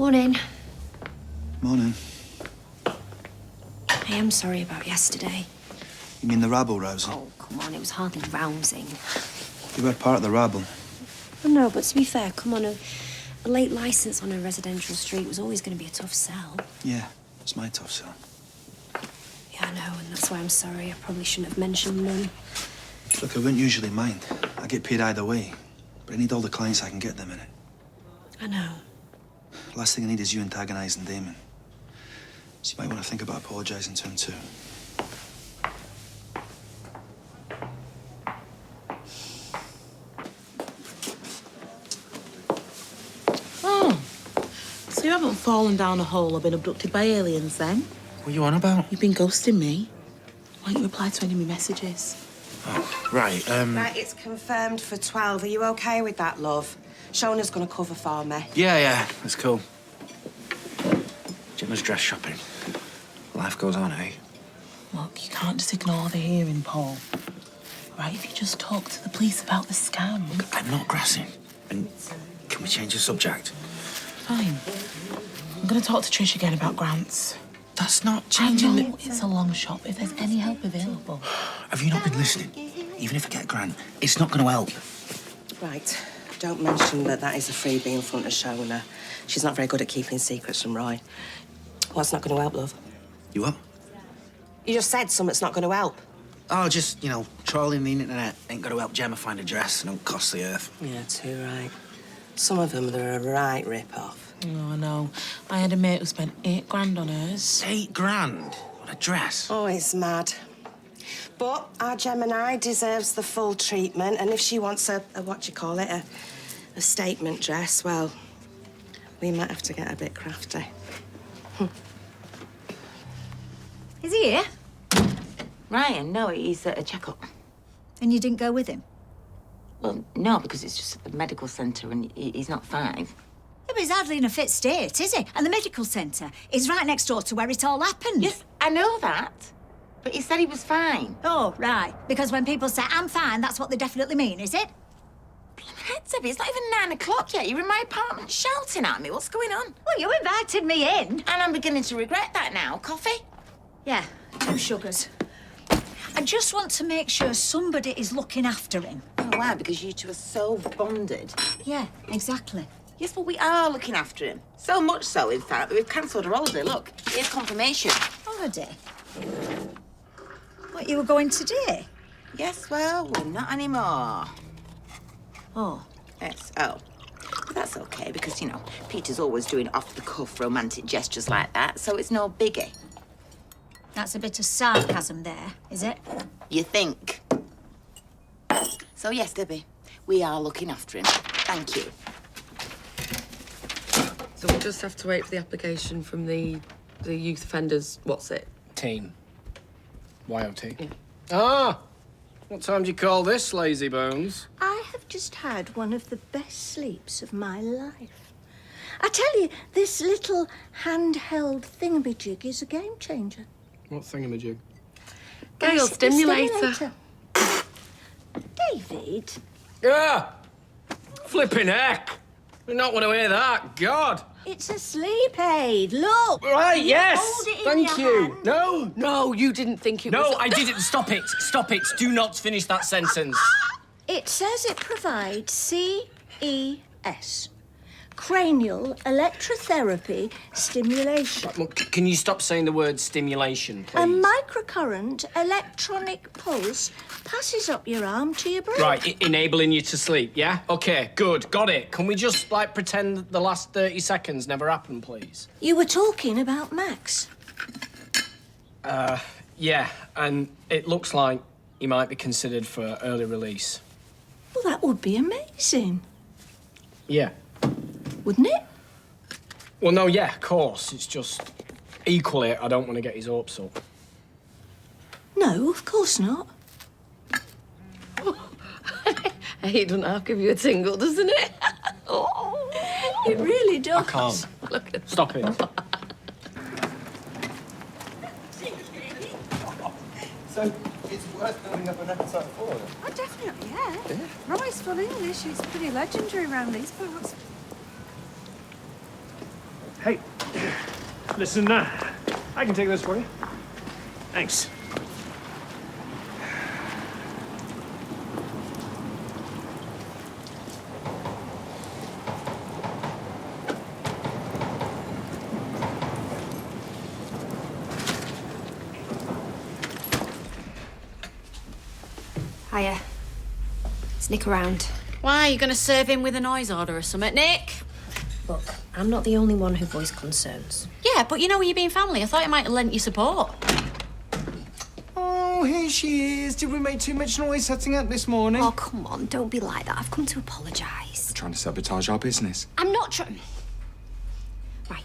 Morning. Morning. I am sorry about yesterday. You mean the rabble rousing? Oh, come on, it was hardly rousing. You were part of the rabble. Oh, no, but to be fair, come on, a late licence on a residential street was always going to be a tough sell. Yeah, it's my tough sell. Yeah, I know, and that's why I'm sorry. I probably shouldn't have mentioned none. Look, I wouldn't usually mind. I get paid either way. But I need all the clients I can get them in it. I know. Last thing I need is you antagonising Damon. So you might want to think about apologising to him too. Oh, so you haven't fallen down a hole or been abducted by aliens then? What are you on about? You've been ghosting me. Why don't you reply to any of my messages? Oh, right, Right, it's confirmed for 12. Are you OK with that, love? Shona's going to cover for me. Yeah, that's cool. Gemma's dress shopping. Life goes on, eh? Look, you can't just ignore the hearing, Paul. Right, if you just talk to the police about the scam. Look, I'm not grassing. And can we change the subject? Fine. I'm going to talk to Trish again about grants. That's not changing I know it's a long shot, but if there's any help available. Have you not been listening? Even if I get a grant, it's not going to help. Right, don't mention that is a freebie in front of Shona. She's not very good at keeping secrets from Roy. What's not going to help, love? You what? You just said something's not going to help. Oh, just, trolling the internet ain't going to help Gemma find a dress and don't cost the earth. Yeah, too right. Some of them, they're a right rip-off. Oh, I know. I had a mate who spent 8 grand on hers. 8 grand? On a dress? Oh, it's mad. But our Gemini deserves the full treatment, and if she wants a statement dress, well, we might have to get a bit crafty. Is he here? Ryan, no, he's at a checkup. And you didn't go with him? Well, no, because it's just at the medical centre and he's not fine. Yeah, but he's hardly in a fit state, is he? And the medical centre is right next door to where it all happened. Yes, I know that. But he said he was fine. Oh, right. Because when people say, I'm fine, that's what they definitely mean, is it? Head, Debbie, it's not even 9 o'clock yet. You're in my apartment shouting at me. What's going on? Well, you invited me in. And I'm beginning to regret that now. Coffee? Yeah, 2 sugars. I just want to make sure somebody is looking after him. Oh, why? Because you two are so bonded. Yeah, exactly. Yes, but we are looking after him. So much so, in fact, that we've cancelled a holiday. Look, here's confirmation. Holiday? What, you were going today? Yes, well, we're not anymore. Oh. Yes, oh. But that's okay, because, Peter's always doing off-the-cuff romantic gestures like that, so it's no biggie. That's a bit of sarcasm there, is it? You think? So, yes, Debbie, we are looking after him. Thank you. So we'll just have to wait for the application from the youth offenders, what's it? Team. YOT. Yeah. Ah! What time do you call this, lazy bones? I have just had one of the best sleeps of my life. I tell you, this little handheld thingamajig is a game changer. What thingamajig? Gale stimulator. David. Yeah! Flipping heck! We don't want to hear that, God! It's a sleep aid. Look. Right, yes! Hold it in Thank your you. hand. No! No, you didn't think it was... No, I didn't. Stop it. Stop it. Do not finish that sentence. It says it provides CES. Cranial electrotherapy stimulation. Look, can you stop saying the word stimulation, please? A microcurrent electronic pulse passes up your arm to your brain. Right, enabling you to sleep, yeah? Okay, good, got it. Can we just, pretend that the last 30 seconds never happened, please? You were talking about Max. Yeah, and it looks like he might be considered for early release. Well, that would be amazing, Yeah. wouldn't it? Well, no, yeah, of course. It's just, equally, I don't want to get his hopes up. No, of course not. Hey, doesn't half give you a tingle, doesn't it? Oh. It really does. I can't. Look at Stop it. So, it's worth building up an appetite for it. Oh, definitely, yeah. Roy's full English. He's pretty legendary around these parts. Listen, I can take this for you. Thanks. Hiya. Is Nick around? Why, are you going to serve him with a noise order or something, Nick? Look, I'm not the only one who voiced concerns. Yeah, but you know, you being family, I thought you might have lent your support. Oh, here she is. Did we make too much noise setting up this morning? Oh, come on, don't be like that. I've come to apologise. Trying to sabotage our business. I'm not trying... Right.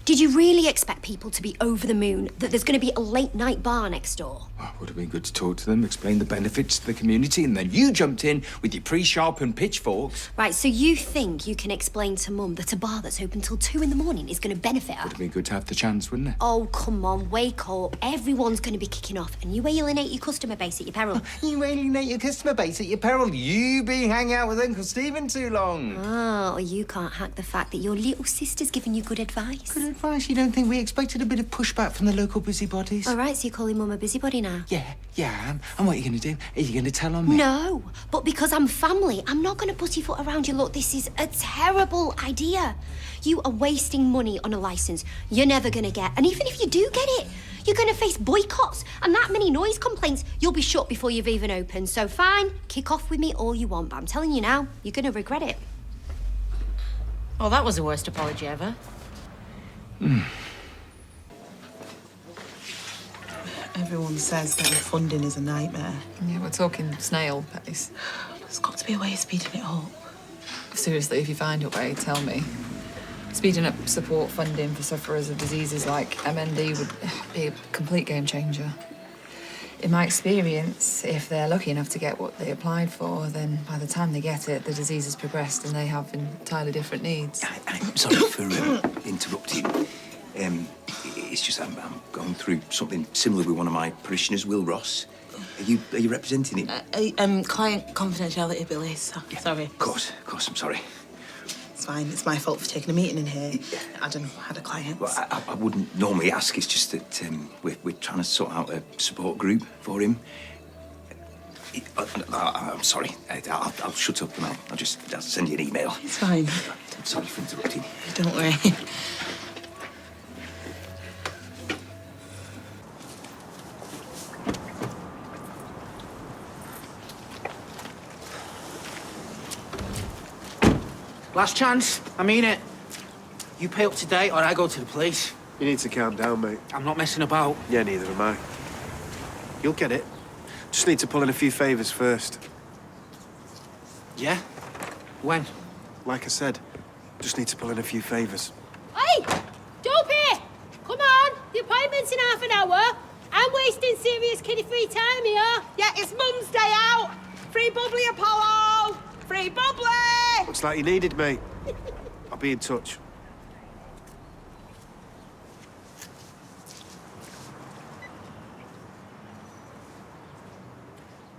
Did you really expect people to be over the moon that there's going to be a late-night bar next door? Oh, it would have been good to talk to them, explain the benefits to the community, and then you jumped in with your pre-sharpened pitchforks. Right, so you think you can explain to Mum that a bar that's open till 2 in the morning is going to benefit her? Would have been good to have the chance, wouldn't it? Oh, come on, wake up. Everyone's going to be kicking off, and you alienate your customer base at your peril. You alienate your customer base at your peril. You been hanging out with Uncle Stephen too long. Oh, you can't hack the fact that your little sister's giving you good advice. Good advice? You don't think we expected a bit of pushback from the local busybodies? All right, so you're calling Mum a busybody now? Yeah, I am. And what are you going to do? Are you going to tell on me? No, but because I'm family, I'm not going to pussyfoot around you. Look, this is a terrible idea. You are wasting money on a licence you're never going to get. And even if you do get it, you're going to face boycotts and that many noise complaints. You'll be shut before you've even opened. So fine, kick off with me all you want. But I'm telling you now, you're going to regret it. Oh, that was the worst apology ever. Everyone says that the funding is a nightmare. Yeah, we're talking snail pace. There's got to be a way of speeding it up. Seriously, if you find a way, tell me. Speeding up support funding for sufferers of diseases like MND would be a complete game changer. In my experience, if they're lucky enough to get what they applied for, then by the time they get it, the disease has progressed and they have entirely different needs. I'm sorry for interrupting. It's just I'm going through something similar with one of my parishioners, Will Ross. Are you representing him? Client confidentiality, Billy. Sorry. Of course, I'm sorry. It's fine. It's my fault for taking a meeting in here. I don't know, had a client. Well, I wouldn't normally ask. It's just that we're trying to sort out a support group for him. I'm sorry. I'll shut up and I'll send you an email. It's fine. I'm sorry for interrupting. Don't worry. Last chance. I mean it. You pay up to date or I go to the police. You need to calm down, mate. I'm not messing about. Yeah, neither am I. You'll get it. Just need to pull in a few favours first. Yeah? When? Like I said, just need to pull in a few favours. Hey! Dopey! Come on! The appointment's in half an hour. I'm wasting serious kiddie-free time here. Yeah, it's Mum's day out. Free bubbly, Apollo! Free bubbly! Looks like you needed me. I'll be in touch.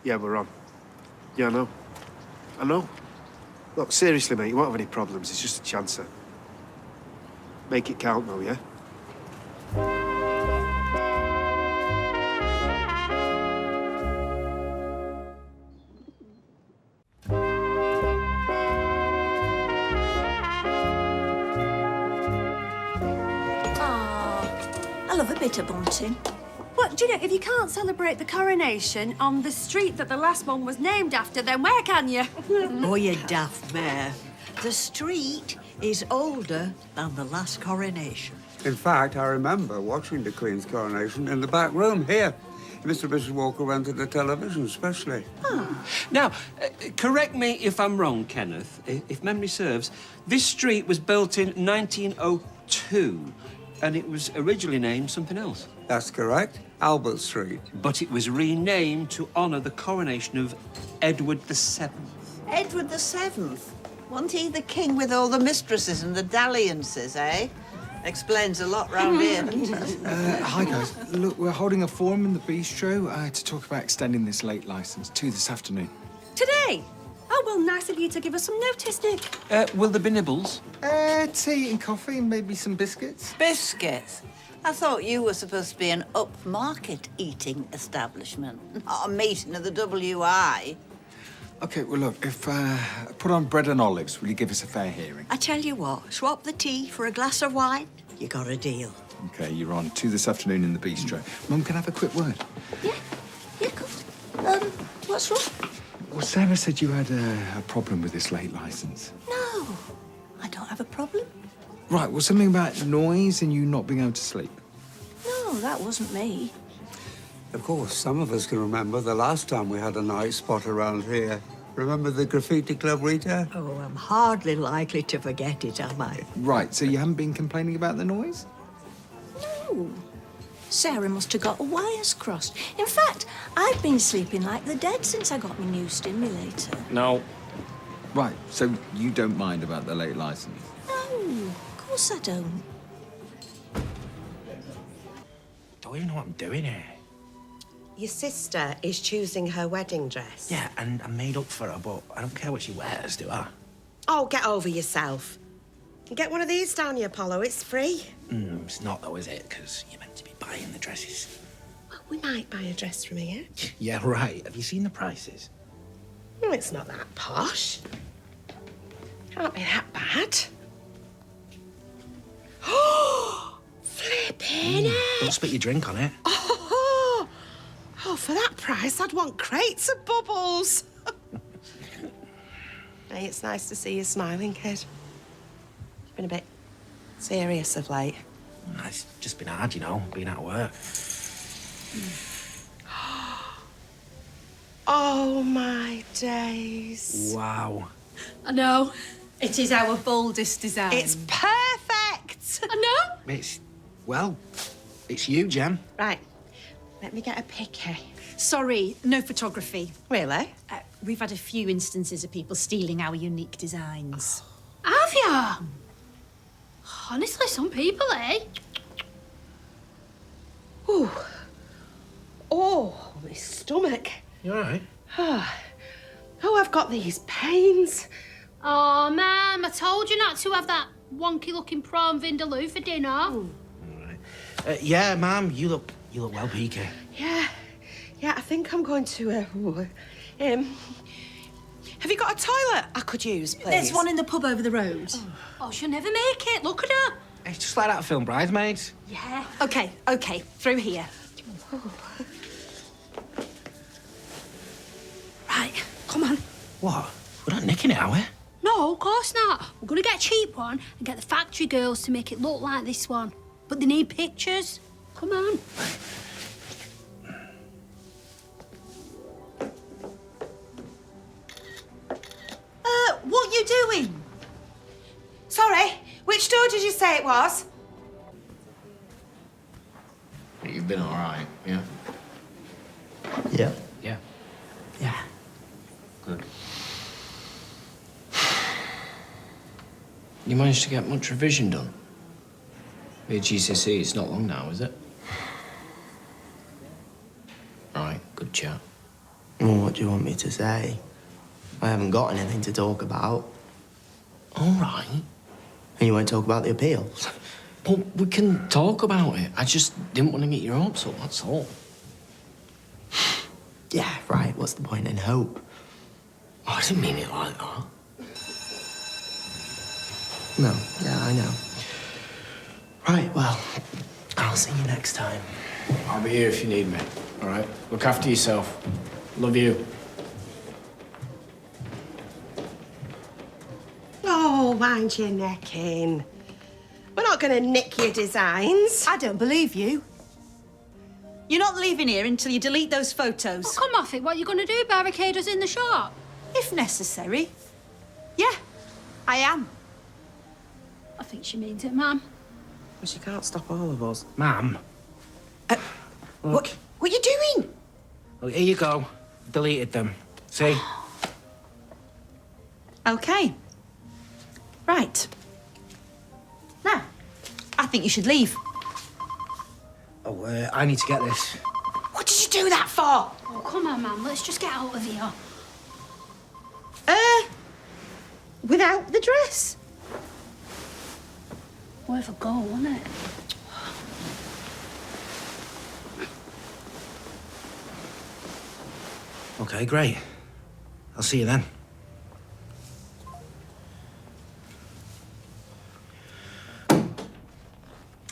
Yeah, we're on. Yeah, I know. I know. Look, seriously, mate, you won't have any problems. It's just a chancer. Make it count, though, yeah? I love a bit of bunting. But, do you know, if you can't celebrate the coronation on the street that the last one was named after, then where can you? Oh, you daft mare. The street is older than the last coronation. In fact, I remember watching the Queen's coronation in the back room here. Mr. and Mrs. Walker rented the television, especially. Now, correct me if I'm wrong, Kenneth. If memory serves, this street was built in 1902, and it was originally named something else. That's correct. Albert Street. But it was renamed to honour the coronation of Edward VII. Edward VII? Wasn't he the king with all the mistresses and the dalliances, eh? Explains a lot round here, doesn't it? Hi, guys. Look, we're holding a forum in the bistro to talk about extending this late licence to this afternoon. Today? Oh, well, nice of you to give us some notice, Nick. Will there be nibbles? Tea and coffee and maybe some biscuits. Biscuits? I thought you were supposed to be an upmarket eating establishment, not a meeting of the WI. OK, well, look, if I put on bread and olives, will you give us a fair hearing? I tell you what, swap the tea for a glass of wine. You got a deal. OK, you're on 2 this afternoon in the bistro. Mum, can I have a quick word? Yeah, cool. What's wrong? Well, Sarah said you had a problem with this late licence. No, I don't have a problem. Right, well, something about noise and you not being able to sleep. No, that wasn't me. Of course, some of us can remember the last time we had a night spot around here. Remember the graffiti club, Rita? Oh, I'm hardly likely to forget it, am I? Right, so you haven't been complaining about the noise? No. Sarah must have got wires crossed. In fact, I've been sleeping like the dead since I got my new stimulator. No. Right, so you don't mind about the late licence? No, of course I don't. Don't even know what I'm doing here. Your sister is choosing her wedding dress. Yeah, and I made up for her, but I don't care what she wears, do I? Oh, get over yourself. Get one of these down you, Apollo. It's free. It's not, though, is it? Because you're meant to be buying the dresses. Well, we might buy a dress from here. Yeah, right. Have you seen the prices? No, it's not that posh. Can't be that bad. Oh, flipping it! Don't spit your drink on it. Oh, for that price, I'd want crates of bubbles. Hey, it's nice to see you smiling, kid. You've been a bit serious of late. It's just been hard, you know, being out of work. Oh, my days. Wow. I know. It is our boldest design. It's perfect. I know. It's you, Jem. Right. Let me get a picture. Sorry, no photography. Really? We've had a few instances of people stealing our unique designs. Have you? Honestly, some people, eh? Ooh. Oh, my stomach. You all right? Oh, I've got these pains. Oh, Mum, I told you not to have that wonky-looking prawn vindaloo for dinner. All right. Yeah, Ma'am, you look well, peaky. Yeah, I think I'm going to, have you got a toilet I could use, please? There's one in the pub over the road. Oh, she'll never make it. Look at her. It's just like that film Bridesmaids. Yeah. Okay, through here. Right, come on. What? We're not nicking it, are we? No, of course not. We're going to get a cheap one and get the factory girls to make it look like this one. But they need pictures. Come on. What you doing? Sorry, which store did you say it was? You've been all right, yeah? Yeah. Yeah. Yeah. Good. You managed to get much revision done? With GCSE, it's not long now, is it? Right, good chat. Well, what do you want me to say? I haven't got anything to talk about. All right. And you won't talk about the appeals? Well, we can talk about it. I just didn't want to get your hopes up, that's all. Yeah, right. What's the point in hope? Oh, I didn't mean it like that. No, yeah, I know. Right, well, I'll see you next time. I'll be here if you need me, all right? Look after yourself. Love you. Oh, wind your neck in. We're not going to nick your designs. I don't believe you. You're not leaving here until you delete those photos. Oh, come off it. What are you going to do? Barricade us in the shop? If necessary. Yeah, I am. I think she means it, Mum. Well, she can't stop all of us. Ma'am. What are you doing? Well, here you go. Deleted them. See? Okay. Right. Now, I think you should leave. Oh, I need to get this. What did you do that for? Oh, come on, Mum. Let's just get out of here. Without the dress. Worth a go, wasn't it? Okay, great. I'll see you then.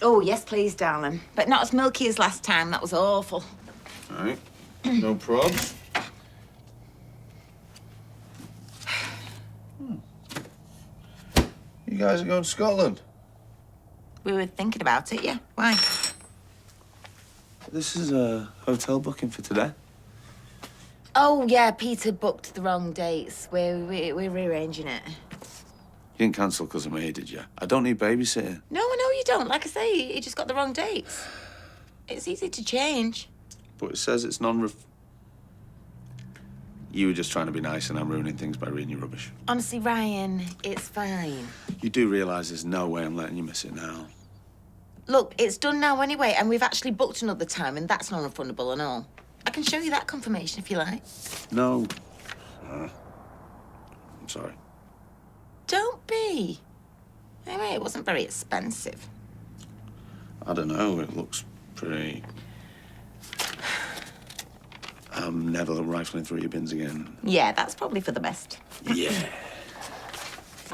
Oh, yes, please, darling. But not as milky as last time. That was awful. All right. No probs. You guys are going to Scotland? We were thinking about it, yeah. Why? This is a hotel booking for today. Oh, yeah, Peter booked the wrong dates. We're rearranging it. You didn't cancel because of me, did you? I don't need babysitting. No, I know you don't. Like I say, you just got the wrong dates. It's easy to change. But it says it's non-ref... You were just trying to be nice and I'm ruining things by reading your rubbish. Honestly, Ryan, it's fine. You do realise there's no way I'm letting you miss it now. Look, it's done now anyway, and we've actually booked another time, and that's non-refundable and all. I can show you that confirmation if you like. No. I'm sorry. Don't be. Anyway, it wasn't very expensive. I don't know, it looks pretty... I'm never rifling through your bins again. Yeah, that's probably for the best. Yeah.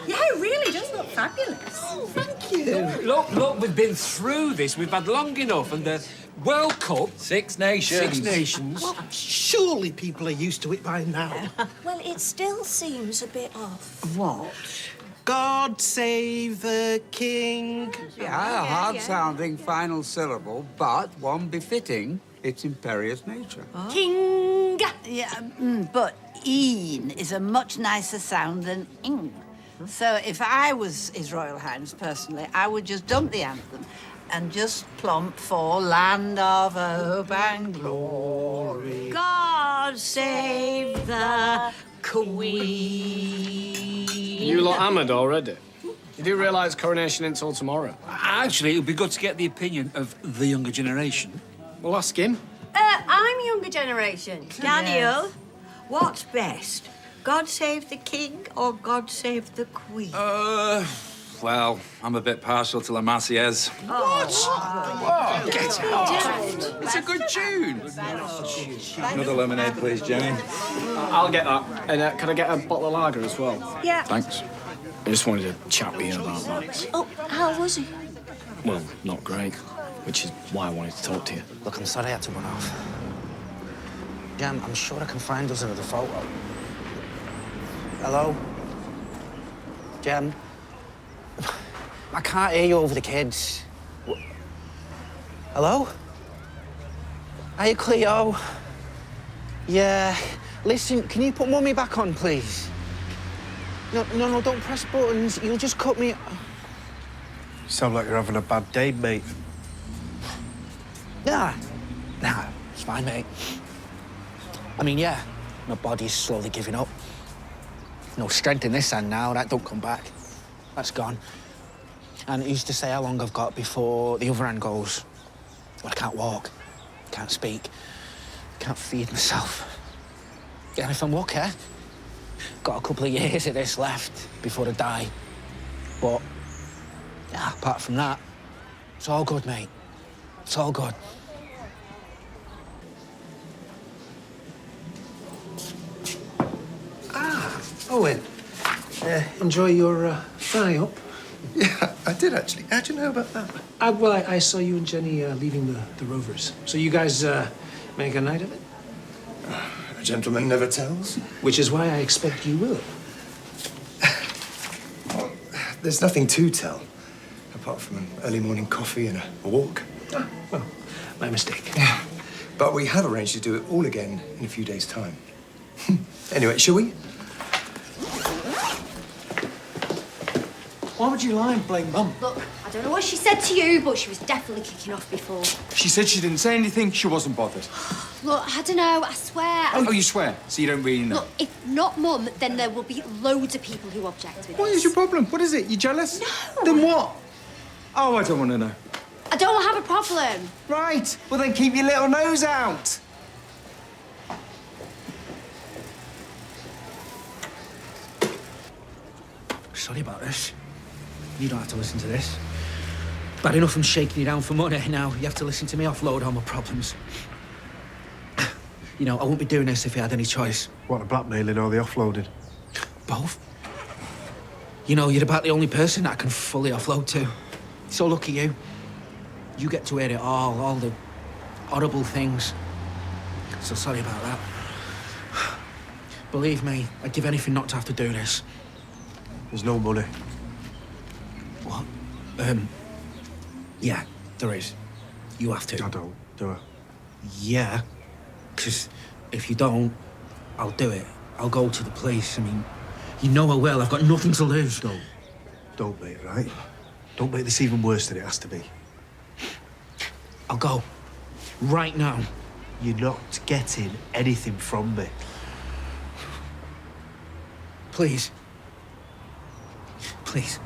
Yeah, it really does look fabulous. Oh, thank you. Look, we've been through this. We've had long enough, and the World Cup... Six Nations. Six Nations. Well, surely people are used to it by now. Well, it still seems a bit off. What? God save the king. Yeah, a hard-sounding final syllable, but one befitting its imperious nature. King! Yeah, but een is a much nicer sound than ing. So if I was His Royal Highness, personally, I would just dump the anthem and just plump for Land of Hope and Glory. God save the Queen. You lot hammered already? You do realise coronation ain't till tomorrow? Actually, it would be good to get the opinion of the younger generation. Well, ask him. I'm younger generation. Daniel, what's best? God save the king or God save the queen? Well, I'm a bit partial to La Marseillaise. What? Whoa, get out! It's a good tune. Another lemonade, please, Jenny. I'll get that. And can I get a bottle of lager as well? Yeah. Thanks. I just wanted to chat with you about Max. Oh, how was he? Well, not great, which is why I wanted to talk to you. Look, I'm sorry I had to run off. Jem, I'm sure I can find us another photo. Hello? Jem? I can't hear you over the kids. Hello? Hey, Cleo? Yeah. Listen, can you put Mummy back on, please? No, don't press buttons. You'll just cut me... You sound like you're having a bad day, mate. Nah, it's fine, mate. I mean, yeah, my body's slowly giving up. No strength in this hand now, that don't come back. That's gone. And it used to say how long I've got before the other hand goes. But I can't walk, can't speak, can't feed myself. And if I'm lucky, got a couple of years of this left before I die. But, yeah, apart from that, it's all good, mate. It's all good. Owen, enjoy your fry-up. Yeah, I did, actually. How'd you know about that? Well, I saw you and Jenny leaving the Rovers. So you guys make a night of it? A gentleman never tells. Which is why I expect you will. Well, there's nothing to tell, apart from an early morning coffee and a walk. Well, my mistake. But we have arranged to do it all again in a few days' time. Anyway, shall we? Why would you lie and blame Mum? Look, I don't know what she said to you, but she was definitely kicking off before. She said she didn't say anything, she wasn't bothered. Look, I don't know, I swear. Oh, you swear? So you don't really know? Look, if not Mum, then there will be loads of people who object with What this. is your problem? What is it? You jealous? No. Then what? Oh, I don't want to know. I don't have a problem. Right. Well, then keep your little nose out. Sorry about this. You don't have to listen to this. Bad enough I'm shaking you down for money. Now you have to listen to me offload all my problems. You know, I wouldn't be doing this if you had any choice. What, the blackmailing or the offloading? Both. You know, you're about the only person that I can fully offload to. So lucky you. You get to hear it all the horrible things. So sorry about that. Believe me, I'd give anything not to have to do this. There's no money. What? Yeah, there is. You have to. I don't, do I? Yeah, because if you don't, I'll do it. I'll go to the police. I mean, you know I will. I've got nothing to lose. Don't, mate, right? Don't make this even worse than it has to be. I'll go. Right now. You're not getting anything from me. Please. Please.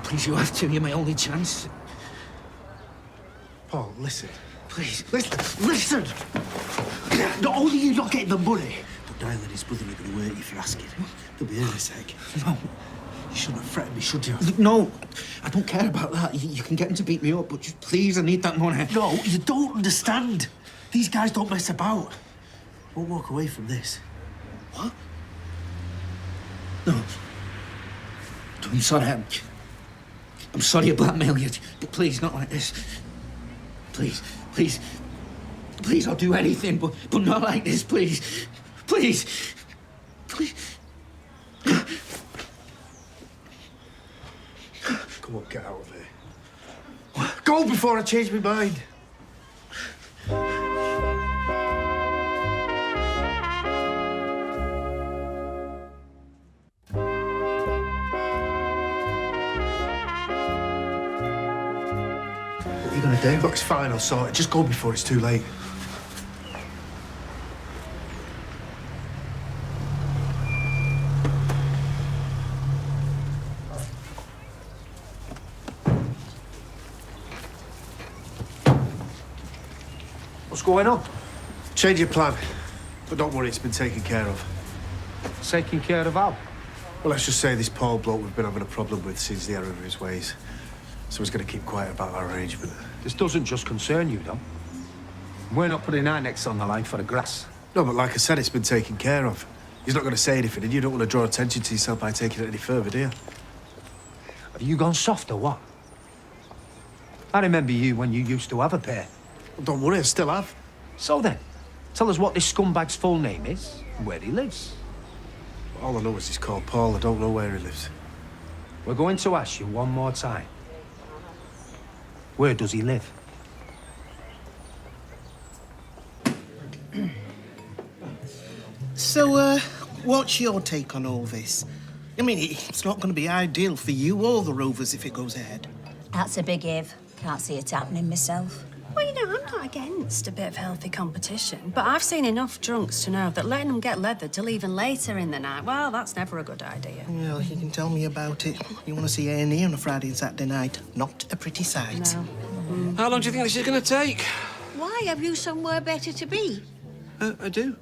Please, you have to. You're my only chance. Paul, listen. Please. Listen! Not only are you not getting the money, but Dial and his brother are going to hurt you for asking. They'll be here in a sec. No. You shouldn't have threatened me, should you? No. I don't care about that. You can get him to beat me up, but just please, I need that money. No, you don't understand. These guys don't mess about. Won't walk away from this. What? No. I'm sorry. I'm sorry I blackmailed you, but please, not like this. Please, please, please, I'll do anything, but not like this, please. Please. Please. Come on, get out of here. Go before I change my mind. What are you gonna do? Look, it's fine, I'll sort it. Just go before it's too late. What's going on? Change your plan. But don't worry, it's been taken care of. Taking care of how? Well, let's just say this Paul bloke we've been having a problem with since the error of his ways. So he's going to keep quiet about our arrangement. This doesn't just concern you, though. We're not putting our necks on the line for the grass. No, but like I said, it's been taken care of. He's not going to say anything, and you don't want to draw attention to yourself by taking it any further, do you? Have you gone soft or what? I remember you when you used to have a pair. Well, don't worry, I still have. So then, tell us what this scumbag's full name is and where he lives. All I know is he's called Paul. I don't know where he lives. We're going to ask you one more time. Where does he live? So, what's your take on all this? I mean, it's not going to be ideal for you or the Rovers if it goes ahead. That's a big if. Can't see it happening myself. Well, you know, I'm not against a bit of healthy competition, but I've seen enough drunks to know that letting them get leathered till even later in the night, well, that's never a good idea. Well, you can tell me about it. You want to see A&E on a Friday and Saturday night. Not a pretty sight. No. How long do you think this is going to take? Why? Have you somewhere better to be? I do,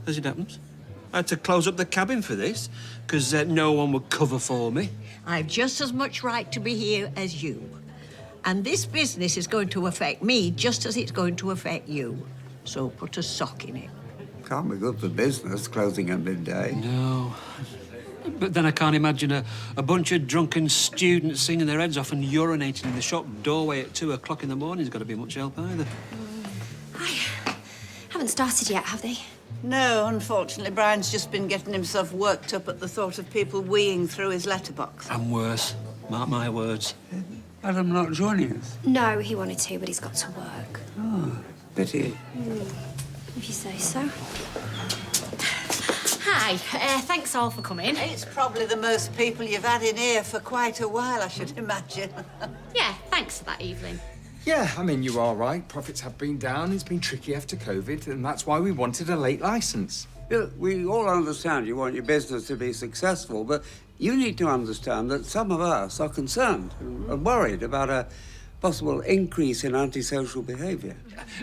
as it happens. I had to close up the cabin for this, because no one would cover for me. I've just as much right to be here as you. And this business is going to affect me just as it's going to affect you. So put a sock in it. Can't be good for business, closing at midday. No. But then I can't imagine a bunch of drunken students singing their heads off and urinating in the shop doorway at 2 o'clock in the morning. Has got to be much help either. Haven't started yet, have they? No, unfortunately, Brian's just been getting himself worked up at the thought of people weeing through his letterbox. And worse. Mark my words. Adam not joining us? No, he wanted to, but he's got to work. Oh, pity. If you say so. Hi, thanks all for coming. It's probably the most people you've had in here for quite a while, I should imagine. Yeah, thanks for that, Evelyn. Yeah, I mean, you're all right. Profits have been down. It's been tricky after COVID, and that's why we wanted a late licence. Yeah, we all understand you want your business to be successful, but you need to understand that some of us are concerned and worried about a possible increase in antisocial behaviour.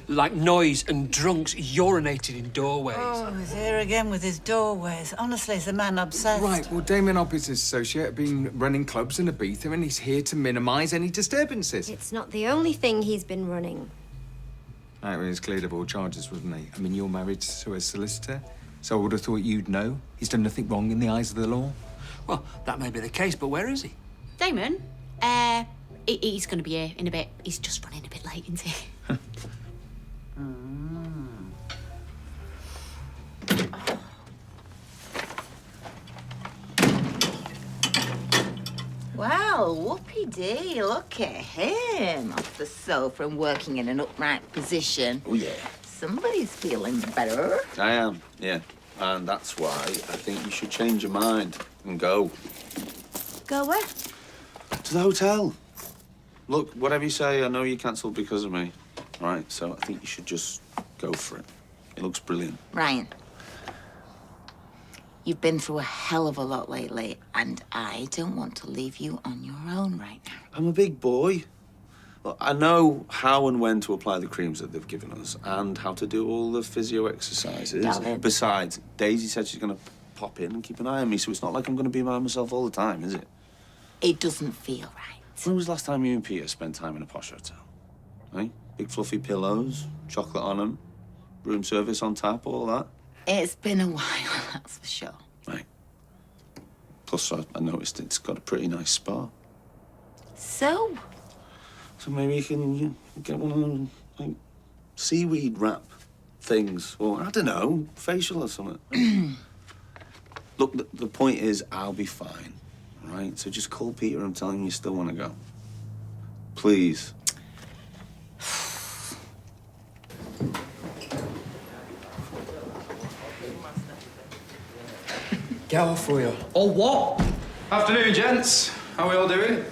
Like noise and drunks urinating in doorways. Oh, he's here again with his doorways. Honestly, he's a man obsessed. Right, well, Damien, our business associate, have been running clubs in Ibiza, and he's here to minimise any disturbances. It's not the only thing he's been running. Right, well, he's cleared of all charges, wasn't he? I mean, you're married to a solicitor, so I would have thought you'd know. He's done nothing wrong in the eyes of the law. Well, that may be the case, but where is he? Damon, he's going to be here in a bit. He's just running a bit late, isn't he? Well, whoopee-dee, look at him. Off the sofa and working in an upright position. Oh, yeah. Somebody's feeling better. I am, yeah. And that's why I think you should change your mind and go. Go where? To the hotel. Look, whatever you say, I know you cancelled because of me. Right, so I think you should just go for it. It looks brilliant. Ryan, you've been through a hell of a lot lately, and I don't want to leave you on your own right now. I'm a big boy. Look, I know how and when to apply the creams that they've given us and how to do all the physio exercises. Darling. Besides, Daisy said she's going to pop in and keep an eye on me, so it's not like I'm going to be by myself all the time, is it? It doesn't feel right. When was the last time you and Peter spent time in a posh hotel? Eh? Big fluffy pillows, chocolate on them, room service on tap, all that? It's been a while, that's for sure. Right. Plus, I noticed it's got a pretty nice spa. So? So maybe you can get one of them, like, seaweed wrap things, or, I don't know, facial or something. Look, the point is, I'll be fine, all right? So just call Peter and tell him you still want to go. Please. Get off for you. Or what? Afternoon, gents. How are we all doing?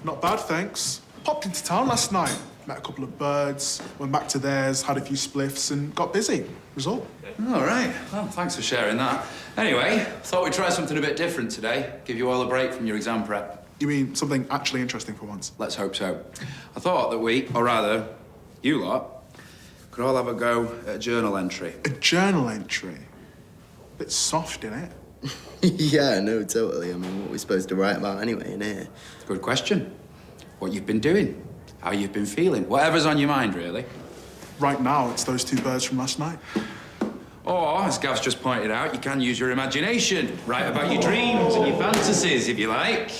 Not bad, thanks. Popped into town last night. Met a couple of birds, went back to theirs, had a few spliffs, and got busy. Was all. All right. Well, thanks for sharing that. Anyway, thought we'd try something a bit different today. Give you all a break from your exam prep. You mean something actually interesting for once? Let's hope so. I thought that we, or rather, you lot, could all have a go at a journal entry. A journal entry? Bit soft, innit? Yeah, no, totally. I mean, what are we supposed to write about anyway in here? Good question. What you've been doing, how you've been feeling, whatever's on your mind, really. Right now, it's those two birds from last night. Or, as Gav's just pointed out, you can use your imagination. Write about your dreams and your fantasies, if you like.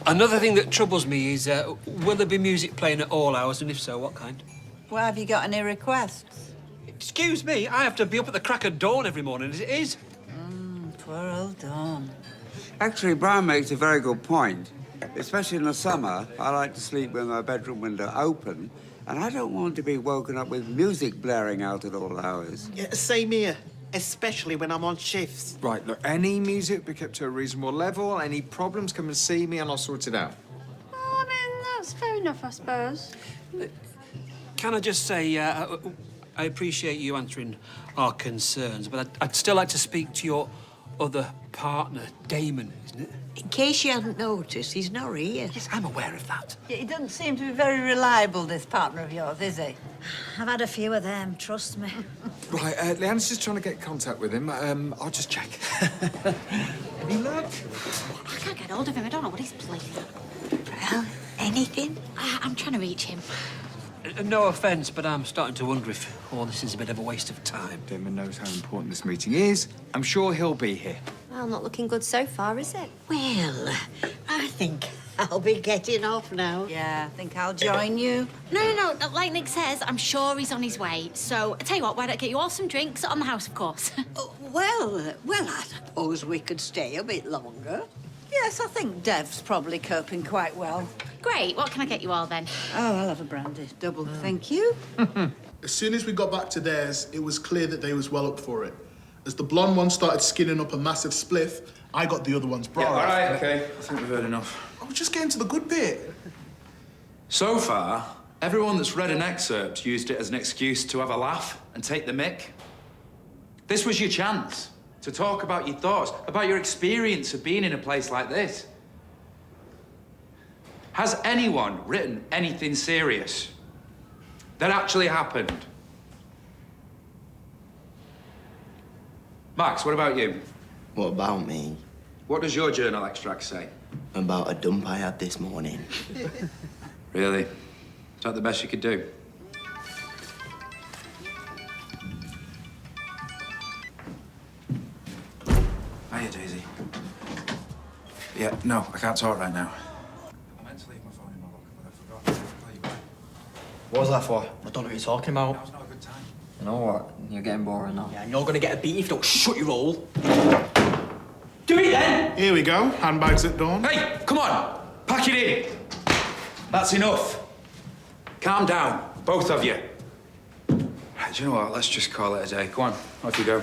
Another thing that troubles me is, will there be music playing at all hours, and if so, what kind? Well, have you got any requests? Excuse me, I have to be up at the crack of dawn every morning, as it is. Poor old Dawn. Actually, Brian makes a very good point. Especially in the summer, I like to sleep with my bedroom window open, and I don't want to be woken up with music blaring out at all hours. Yeah, same here, especially when I'm on shifts. Right, look, any music be kept to a reasonable level. Any problems, come and see me and I'll sort it out. Oh, I mean, that's fair enough, I suppose. Can I just say, I appreciate you answering our concerns, but I'd still like to speak to your other partner, Damon, isn't it? In case you hadn't noticed, he's not here. Yes, I'm aware of that. He doesn't seem to be very reliable, this partner of yours, is he? I've had a few of them, trust me. Right, Leanne's just trying to get contact with him. I'll just check. Any luck? I can't get hold of him. I don't know what he's playing. Well, anything? I'm trying to reach him. No offence, but I'm starting to wonder if all this is a bit of a waste of time. Damon knows how important this meeting is. I'm sure he'll be here. Well, not looking good so far, is it? Well, I think I'll be getting off now. Yeah, I think I'll join you. No. Like Nick says, I'm sure he's on his way. So, I tell you what, why don't I get you all some drinks on the house, of course. Well, I suppose we could stay a bit longer. Yes, I think Dev's probably coping quite well. Great. What can I get you all then? Oh, I'll have a brandy. Double, thank you. As soon as we got back to theirs, it was clear that they was well up for it. As the blonde one started skinning up a massive spliff, I got the other one's bra. Yeah, all right, okay. I think we've heard enough. I was just getting to the good bit. So far, everyone that's read an excerpt used it as an excuse to have a laugh and take the mick. This was your chance to talk about your thoughts, about your experience of being in a place like this. Has anyone written anything serious that actually happened? Max, what about you? What about me? What does your journal extract say? About a dump I had this morning. Really? Is that the best you could do? Hiya, Daisy. Yeah, no, I can't talk right now. I meant to leave my phone in my locker, but I forgot. I'll you back. What was that for? I don't know what you're talking about. Now's not a good time. You know what? You're getting boring now. Yeah, and you're gonna get a beat if you don't shut your hole. Do it then! Here we go. Handbags at dawn. Hey, come on! Pack it in! That's enough. Calm down, both of you. Right, do you know what? Let's just call it a day. Go on, off you go.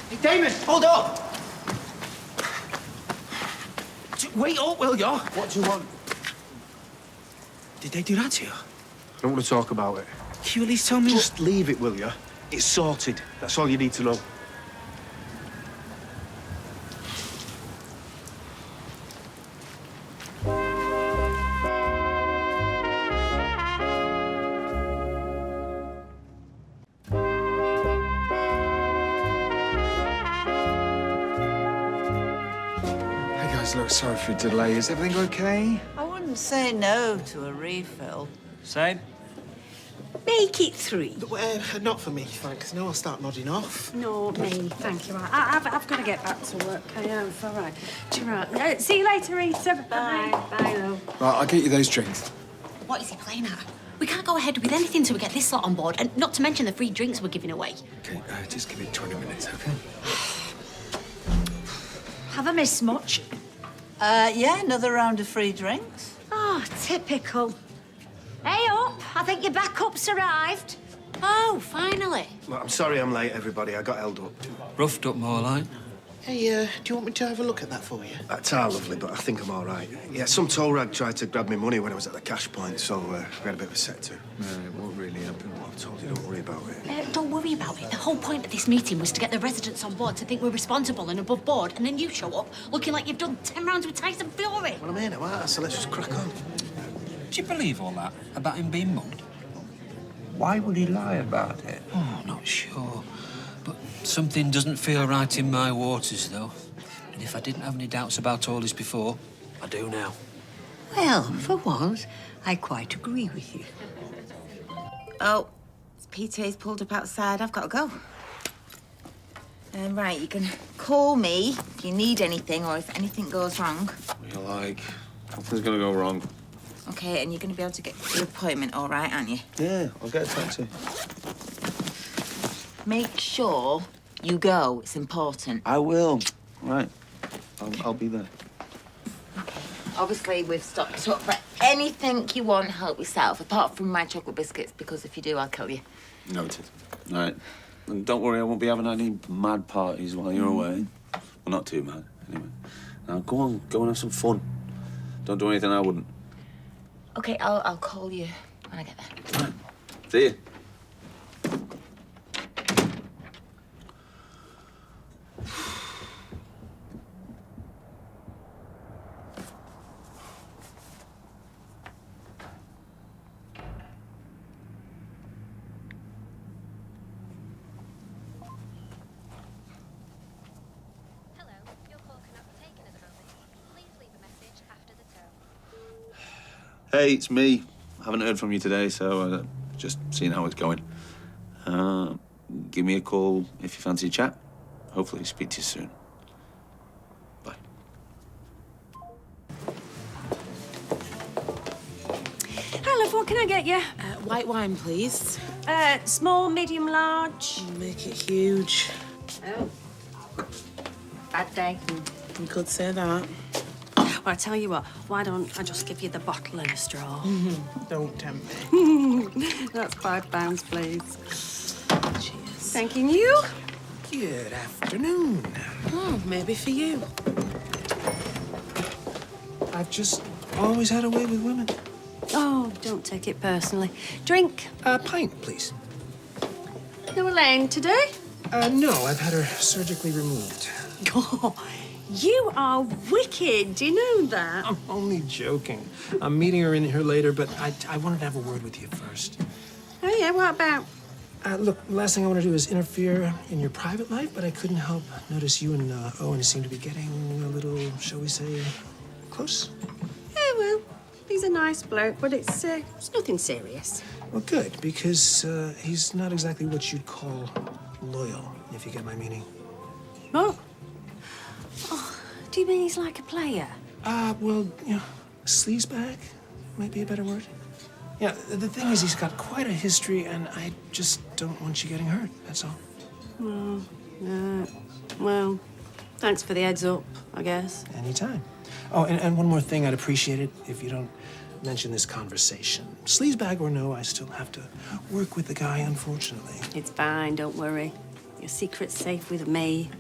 Hey, Damon, hold up! Wait up, will ya? What do you want? Did they do that to you? I don't want to talk about it. Can you at least tell me? Just leave it, will you? It's sorted. That's all you need to know. Hey guys, look, sorry for the delay. Is everything okay? I wouldn't say no to a refill. Same. Make it 3. Not for me, thanks. No, I'll start nodding off. No, me, thank you. I've got to get back to work. I am, it's all right. Gerard, see you later, Rita. Bye. Bye, love. Right, I'll get you those drinks. What is he playing at? We can't go ahead with anything till we get this lot on board, and not to mention the free drinks we're giving away. Okay, just give me 20 minutes, okay? Have I missed much? Yeah, another round of free drinks. Oh, typical. Hey up, I think your backup's arrived. Oh, finally. Look, I'm sorry I'm late, everybody. I got held up. Roughed up more like. Hey, do you want me to have a look at that for you? That's lovely, but I think I'm all right. Yeah, some toll rag tried to grab me money when I was at the cash point, so we had a bit of a set to. No, it won't really happen. I told you, don't worry about it. Don't worry about it. The whole point of this meeting was to get the residents on board to think we're responsible and above board, and then you show up looking like you've done 10 rounds with Tyson Fury. Well, I'm here now, aren't I? So let's just crack on. Do you believe all that about him being mugged? Why would he lie about it? Oh, not sure. But something doesn't feel right in my waters, though. And if I didn't have any doubts about all this before, I do now. Well, for once, I quite agree with you. Oh, PTA's pulled up outside. I've got to go. Right, you can call me if you need anything or if anything goes wrong. You're like, nothing's gonna go wrong. Okay, and you're going to be able to get your appointment, all right, aren't you? Yeah, I'll get a taxi. Make sure you go. It's important. I will. Right. I'll be there. Obviously, we've stocked up for anything you want, help yourself, apart from my chocolate biscuits, because if you do, I'll kill you. Noted. All right. And don't worry, I won't be having any mad parties while you're away. Well, not too mad, anyway. Now, go on, go and have some fun. Don't do anything I wouldn't. Okay, I'll call you when I get there. Right. See you. Hey, it's me. I haven't heard from you today, so just seeing how it's going. Give me a call if you fancy a chat. Hopefully speak to you soon. Bye. Hi, love, what can I get you? White wine, please. Small, medium, large. Make it huge. Oh. Bad day. You could say that. Well, I tell you what, why don't I just give you the bottle and a straw? Don't tempt me. That's £5, please. Cheers. Thanking you. Good afternoon. Oh, maybe for you. I've just always had a way with women. Oh, don't take it personally. Drink. Pint, please. No Elaine today? No, I've had her surgically removed. Oh, you are wicked. Do you know that? I'm only joking. I'm meeting her in here later, but I wanted to have a word with you first. Oh, yeah, what about? Look, the last thing I want to do is interfere in your private life, but I couldn't help notice you and Owen seem to be getting a little, shall we say, close. Yeah, well, he's a nice bloke, but it's nothing serious. Well, good, because he's not exactly what you'd call loyal, if you get my meaning. Oh. Oh, do you mean he's like a player? Well, you know, sleazebag might be a better word. Yeah, the thing is, he's got quite a history, and I just don't want you getting hurt, that's all. Well, thanks for the heads up, I guess. Anytime. Oh, and one more thing, I'd appreciate it if you don't mention this conversation. Sleazebag or no, I still have to work with the guy, unfortunately. It's fine, don't worry. Your secret's safe with me.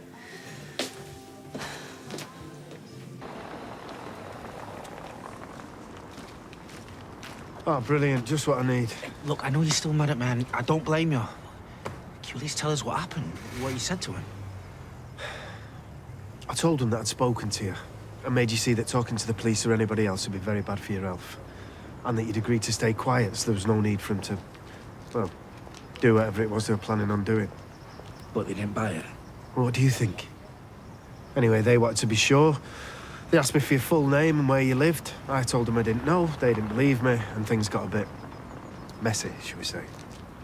Oh, brilliant. Just what I need. Look, I know you're still mad at me, and I don't blame you. Can you at least tell us what happened? What you said to him? I told him that I'd spoken to you and made you see that talking to the police or anybody else would be very bad for your health. And that you'd agreed to stay quiet, so there was no need for him to, well, do whatever it was they were planning on doing. But they didn't buy it. Well, what do you think? Anyway, they wanted to be sure. They asked me for your full name and where you lived. I told them I didn't know. They didn't believe me, and things got a bit messy, shall we say.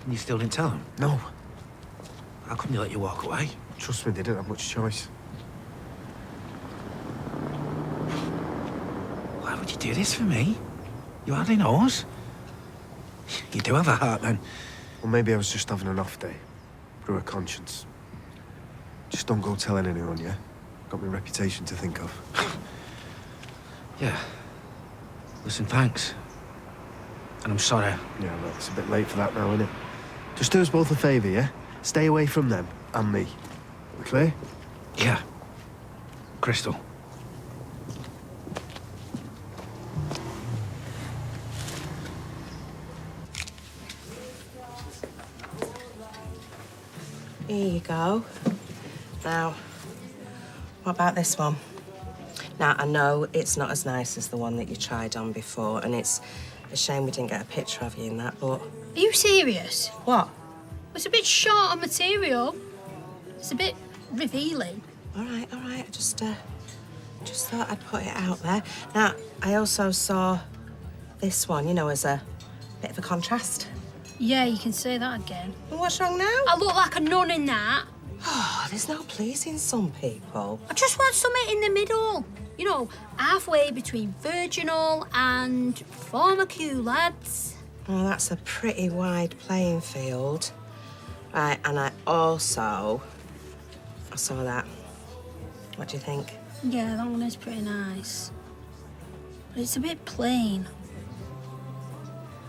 And you still didn't tell him? No. How come they let you walk away? Trust me, they didn't have much choice. Why would you do this for me? You hardly know us. You do have a heart, then. Well, maybe I was just having an off day. Through a conscience. Just don't go telling anyone, yeah? Got my reputation to think of. Yeah. Listen, thanks. And I'm sorry. Yeah, well, it's a bit late for that now, isn't it? Just do us both a favour, yeah? Stay away from them and me. We clear? Yeah. Crystal. Here you go. Now, what about this one? Now, I know it's not as nice as the one that you tried on before, and it's a shame we didn't get a picture of you in that, but... Are you serious? What? It's a bit short on material. It's a bit revealing. All right. I just thought I'd put it out there. Now, I also saw this one, you know, as a bit of a contrast. Yeah, you can say that again. Well, what's wrong now? I look like a nun in that. Oh, there's no pleasing some people. I just want something in the middle. You know, halfway between virginal and former Q lads. Well, that's a pretty wide playing field. Right, and I saw that. What do you think? Yeah, that one is pretty nice. But it's a bit plain.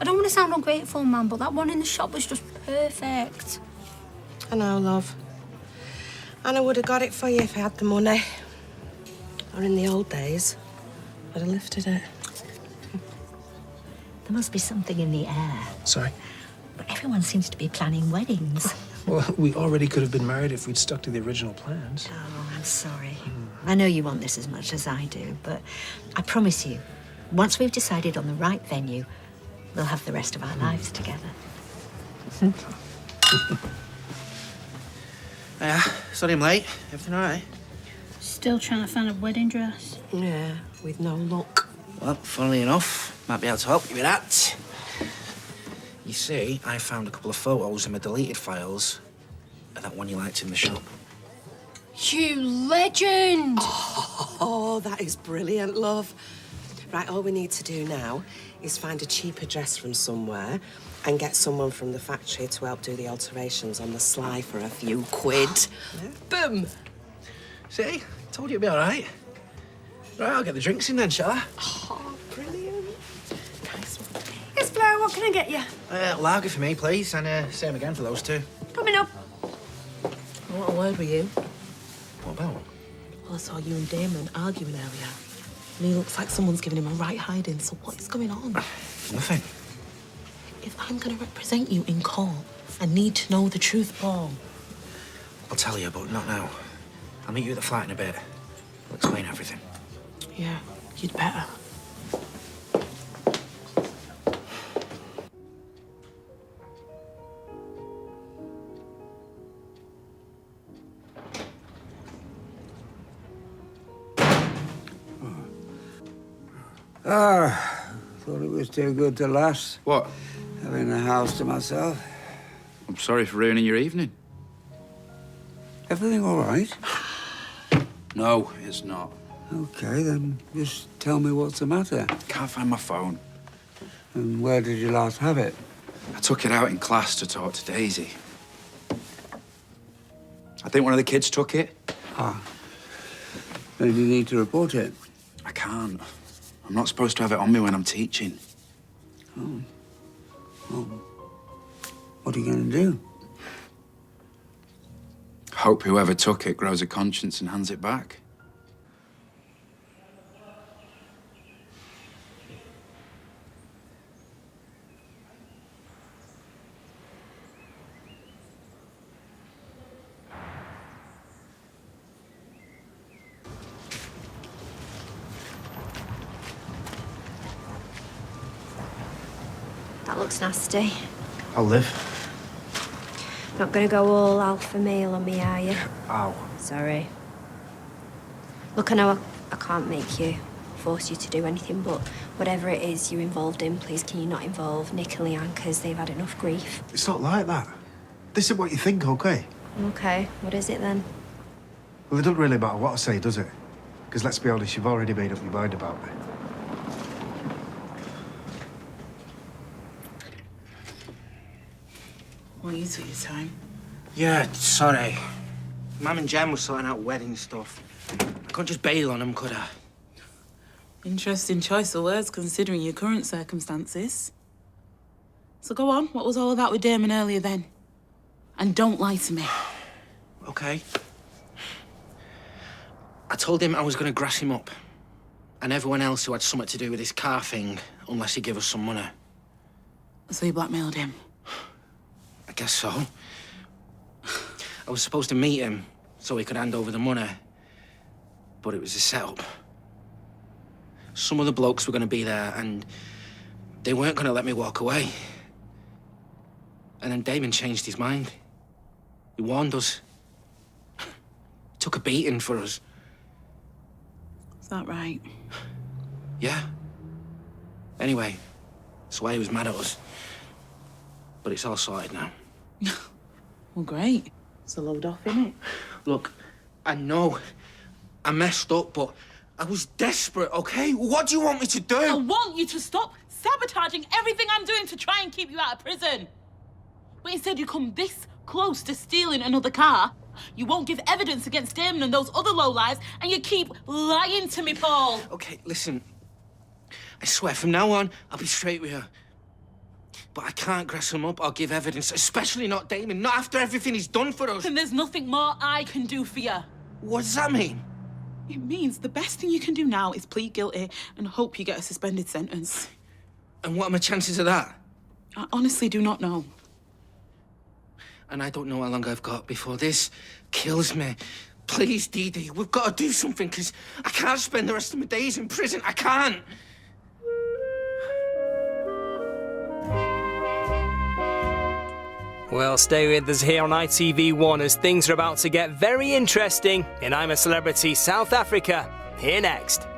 I don't want to sound ungrateful, man, but that one in the shop was just perfect. I know, love. And I would have got it for you if I had the money. Or in the old days, I'd have lifted it. There must be something in the air. Sorry? But everyone seems to be planning weddings. Well, we already could have been married if we'd stuck to the original plans. Oh, I'm sorry. I know you want this as much as I do, but I promise you, once we've decided on the right venue, we'll have the rest of our lives together. Yeah, sorry I'm late. Everything all right? Still trying to find a wedding dress. Yeah, with no luck. Well, funnily enough, might be able to help you with that. You see, I found a couple of photos in my deleted files of that one you liked in the shop. You legend! Oh, that is brilliant, love. Right, all we need to do now is find a cheaper dress from somewhere and get someone from the factory to help do the alterations on the sly for a few quid. Boom! See? Told you it'd be all right. Right, I'll get the drinks in then, shall I? Oh, brilliant. Nice one. Yes, Blair, what can I get you? Lager for me, please, and same again for those two. Coming up. I want a word with you. What about? Well, I saw you and Damon arguing earlier. And he looks like someone's giving him a right hiding, so what is going on? Nothing. If I'm going to represent you in court, I need to know the truth, Paul. I'll tell you, but not now. I'll meet you at the flat in a bit. I'll explain everything. Yeah, you'd better. Thought it was too good to last. What? Having the house to myself. I'm sorry for ruining your evening. Everything all right? No, it's not. Okay, then just tell me what's the matter. Can't find my phone. And where did you last have it? I took it out in class to talk to Daisy. I think one of the kids took it. Ah. Then you need to report it. I can't. I'm not supposed to have it on me when I'm teaching. Oh. Oh. What are you going to do? Hope whoever took it grows a conscience and hands it back. That looks nasty. I'll live. Not gonna go all alpha male on me, are you? Ow. Sorry. Look, I know I can't make you, force you to do anything, but whatever it is you're involved in, please can you not involve Nick and Leanne, because they've had enough grief. It's not like that. This is what you think, okay? Okay, what is it then? Well, it doesn't really matter what I say, does it? Because let's be honest, you've already made up your mind about me. Well, you took your time. Yeah, sorry. Mum and Jen were sorting out wedding stuff. I couldn't just bail on them, could I? Interesting choice of words, considering your current circumstances. So go on, what was all of that with Damon earlier then? And don't lie to me. Okay. I told him I was going to grass him up. And everyone else who had something to do with this car thing, unless he gave us some money. So you blackmailed him? I guess so. I was supposed to meet him so he could hand over the money. But it was a setup. Some of the blokes were going to be there and they weren't going to let me walk away. And then Damon changed his mind. He warned us. He took a beating for us. Is that right? Yeah. Anyway, that's why he was mad at us. But it's all sorted now. Well, great. It's a load off, isn't it? Look, I know I messed up, but I was desperate, okay? What do you want me to do? I want you to stop sabotaging everything I'm doing to try and keep you out of prison. But instead you come this close to stealing another car. You won't give evidence against Damon and those other lowlives, and you keep lying to me, Paul. Okay, listen. I swear, from now on, I'll be straight with you. But I can't grass him up or give evidence, especially not Damon, not after everything he's done for us. And there's nothing more I can do for you. What does that mean? It means the best thing you can do now is plead guilty and hope you get a suspended sentence. And what are my chances of that? I honestly do not know. And I don't know how long I've got before this kills me. Please, Dee Dee, we've got to do something, because I can't spend the rest of my days in prison. I can't. Well, stay with us here on ITV1 as things are about to get very interesting in I'm a Celebrity South Africa. Here next.